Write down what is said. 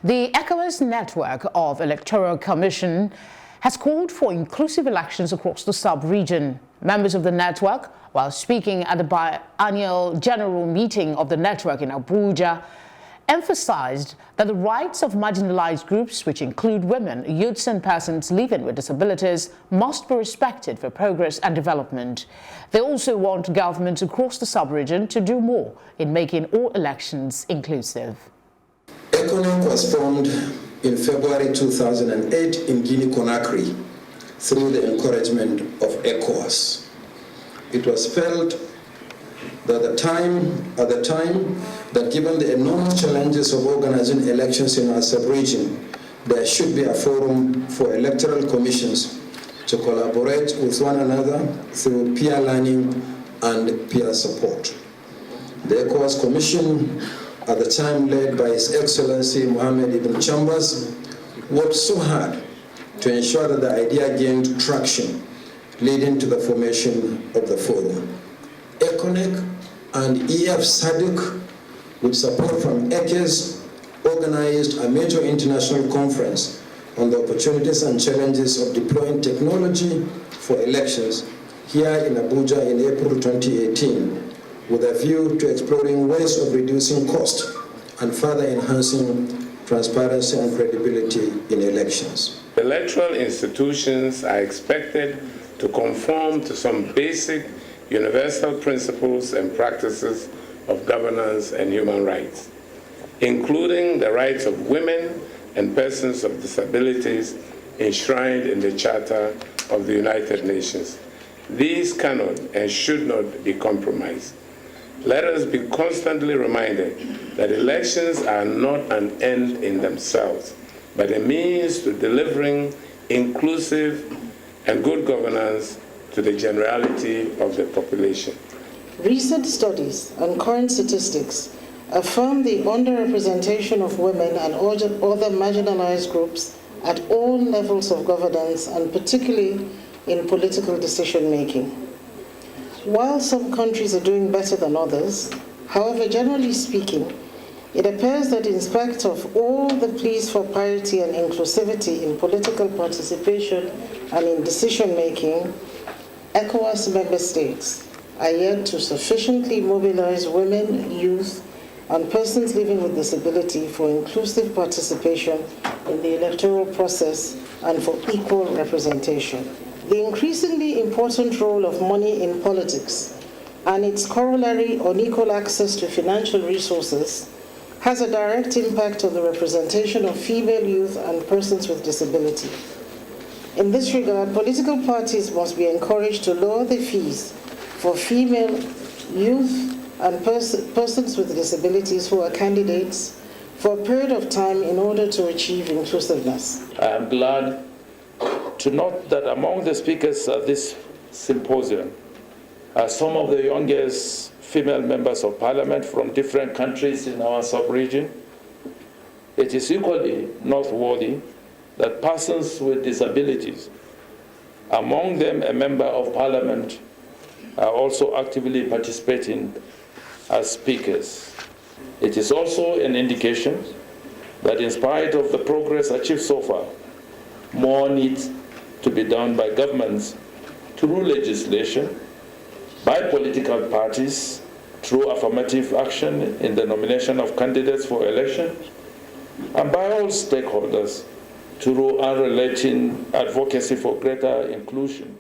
The ECONEC network of Electoral Commission has called for inclusive elections across the sub-region. Members of the network, while speaking at the biannual general meeting of the network in Abuja, emphasized that the rights of marginalized groups, which include women, youths and persons living with disabilities, must be respected for progress and development. They also want governments across the sub-region to do more in making all elections inclusive. ECONEC was formed in February 2008 in Guinea-Conakry through the encouragement of ECOWAS. It was felt that at the time that given the enormous challenges of organizing elections in our sub-region, there should be a forum for electoral commissions to collaborate with one another through peer learning and peer support. The ECOWAS Commission, at the time led by His Excellency Mohammed Ibn Chambers, worked so hard to ensure that the idea gained traction, leading to the formation of the forum. ECONEC and EF SADC, with support from ECES, organized a major international conference on the opportunities and challenges of deploying technology for elections here in Abuja in April 2018, with a view to exploring ways of reducing cost and further enhancing transparency and credibility in elections. Electoral institutions are expected to conform to some basic universal principles and practices of governance and human rights, including the rights of women and persons of disabilities enshrined in the Charter of the United Nations. These cannot and should not be compromised. Let us be constantly reminded that elections are not an end in themselves, but a means to delivering inclusive and good governance to the generality of the population. Recent studies and current statistics affirm the underrepresentation of women and other marginalized groups at all levels of governance, and particularly in political decision-making. While some countries are doing better than others, however, generally speaking, it appears that in spite of all the pleas for parity and inclusivity in political participation and in decision-making, ECOWAS member states are yet to sufficiently mobilize women, youth, and persons living with disability for inclusive participation in the electoral process and for equal representation. The increasingly important role of money in politics and its corollary on equal access to financial resources has a direct impact on the representation of female youth and persons with disability. In this regard, political parties must be encouraged to lower the fees for female youth and persons with disabilities who are candidates for a period of time in order to achieve inclusiveness. I am glad to note that among the speakers at this symposium are some of the youngest female members of parliament from different countries in our sub-region. It is equally noteworthy that persons with disabilities, among them a member of parliament, are also actively participating as speakers. It is also an indication that in spite of the progress achieved so far, more needs to be done by governments through legislation, by political parties, through affirmative action in the nomination of candidates for election, and by all stakeholders through unrelenting advocacy for greater inclusion